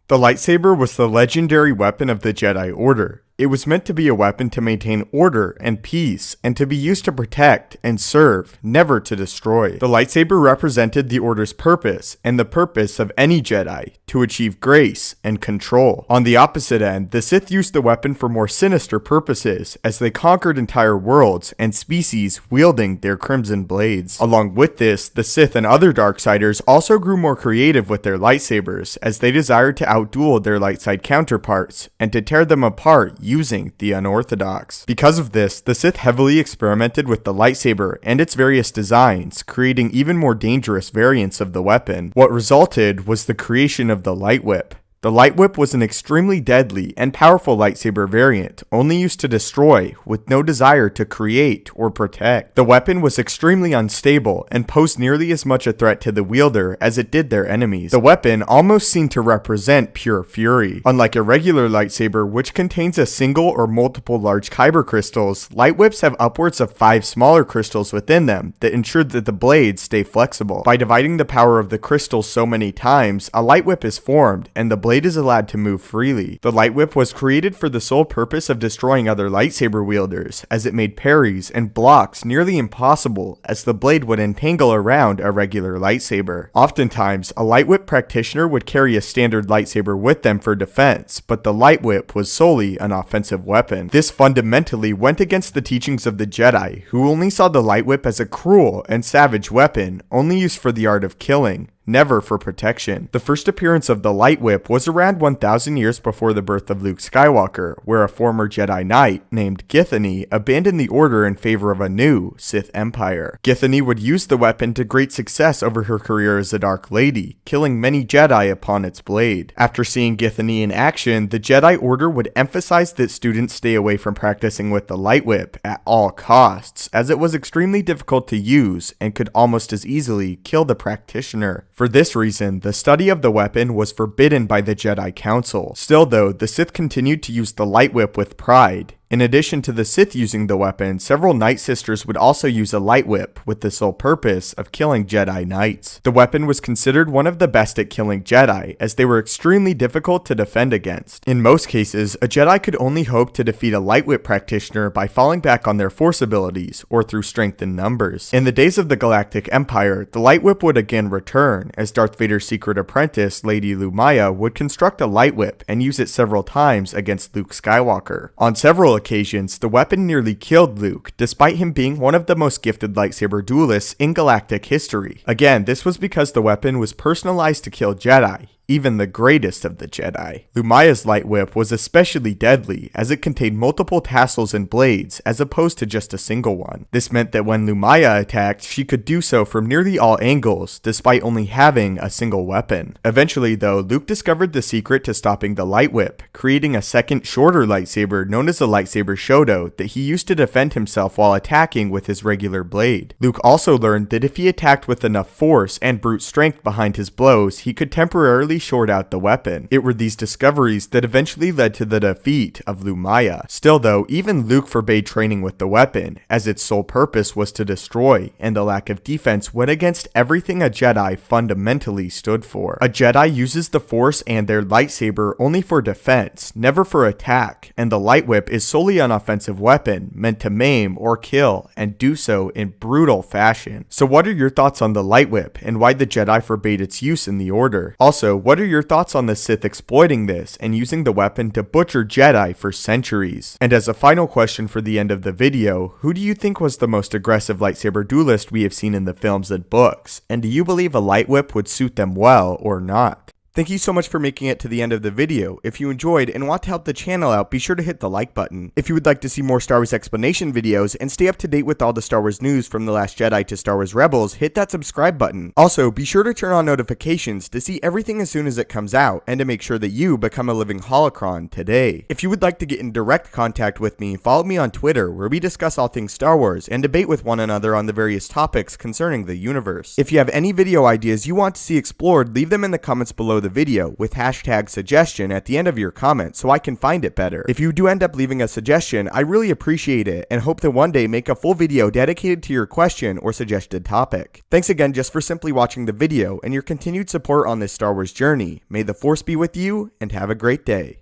The lightsaber was the legendary weapon of the Jedi Order. It was meant to be a weapon to maintain order and peace, and to be used to protect and serve, never to destroy. The lightsaber represented the Order's purpose, and the purpose of any Jedi, to achieve grace and control. On the opposite end, the Sith used the weapon for more sinister purposes, as they conquered entire worlds and species wielding their crimson blades. Along with this, the Sith and other Darksiders also grew more creative with their lightsabers, as they desired to outduel their light side counterparts, and to tear them apart using the unorthodox. Because of this, the Sith heavily experimented with the lightsaber and its various designs, creating even more dangerous variants of the weapon. What resulted was the creation of the light whip. The light whip was an extremely deadly and powerful lightsaber variant, only used to destroy, with no desire to create or protect. The weapon was extremely unstable and posed nearly as much a threat to the wielder as it did their enemies. The weapon almost seemed to represent pure fury. Unlike a regular lightsaber, which contains a single or multiple large kyber crystals, light whips have upwards of 5 smaller crystals within them that ensure that the blades stay flexible. By dividing the power of the crystals so many times, a light whip is formed, and the blade is allowed to move freely. The light whip was created for the sole purpose of destroying other lightsaber wielders, as it made parries and blocks nearly impossible, as the blade would entangle around a regular lightsaber. Oftentimes, a light whip practitioner would carry a standard lightsaber with them for defense, but the light whip was solely an offensive weapon. This fundamentally went against the teachings of the Jedi, who only saw the light whip as a cruel and savage weapon, only used for the art of killing, never for protection. The first appearance of the light whip was around 1,000 years before the birth of Luke Skywalker, where a former Jedi Knight named Githany abandoned the Order in favor of a new Sith Empire. Githany would use the weapon to great success over her career as a Dark Lady, killing many Jedi upon its blade. After seeing Githany in action, the Jedi Order would emphasize that students stay away from practicing with the light whip at all costs, as it was extremely difficult to use and could almost as easily kill the practitioner. For this reason, the study of the weapon was forbidden by the Jedi Council. Still though, the Sith continued to use the light whip with pride. In addition to the Sith using the weapon, several Night Sisters would also use a light whip with the sole purpose of killing Jedi Knights. The weapon was considered one of the best at killing Jedi, as they were extremely difficult to defend against. In most cases, a Jedi could only hope to defeat a light whip practitioner by falling back on their force abilities, or through strength in numbers. In the days of the Galactic Empire, the light whip would again return, as Darth Vader's secret apprentice, Lady Lumaya, would construct a light whip and use it several times against Luke Skywalker. On several occasions, the weapon nearly killed Luke, despite him being one of the most gifted lightsaber duelists in galactic history. Again, this was because the weapon was personalized to kill Jedi, even the greatest of the Jedi. Lumaya's light whip was especially deadly, as it contained multiple tassels and blades, as opposed to just a single one. This meant that when Lumaya attacked, she could do so from nearly all angles, despite only having a single weapon. Eventually though, Luke discovered the secret to stopping the light whip, creating a second, shorter lightsaber known as the Lightsaber Shodo that he used to defend himself while attacking with his regular blade. Luke also learned that if he attacked with enough force and brute strength behind his blows, he could temporarily short out the weapon. It were these discoveries that eventually led to the defeat of Lumaya. Still though, even Luke forbade training with the weapon, as its sole purpose was to destroy, and the lack of defense went against everything a Jedi fundamentally stood for. A Jedi uses the Force and their lightsaber only for defense, never for attack, and the light whip is solely an offensive weapon, meant to maim or kill, and do so in brutal fashion. So what are your thoughts on the light whip, and why the Jedi forbade its use in the Order? Also, what are your thoughts on the Sith exploiting this and using the weapon to butcher Jedi for centuries? And as a final question for the end of the video, who do you think was the most aggressive lightsaber duelist we have seen in the films and books? And do you believe a light whip would suit them well or not? Thank you so much for making it to the end of the video. If you enjoyed and want to help the channel out, be sure to hit the like button. If you would like to see more Star Wars explanation videos and stay up to date with all the Star Wars news from The Last Jedi to Star Wars Rebels, hit that subscribe button. Also, be sure to turn on notifications to see everything as soon as it comes out and to make sure that you become a living holocron today. If you would like to get in direct contact with me, follow me on Twitter, where we discuss all things Star Wars and debate with one another on the various topics concerning the universe. If you have any video ideas you want to see explored, leave them in the comments below the the video with hashtag suggestion at the end of your comment so I can find it better. If you do end up leaving a suggestion, I really appreciate it and hope to one day make a full video dedicated to your question or suggested topic. Thanks again just for simply watching the video and your continued support on this Star Wars journey. May the Force be with you and have a great day.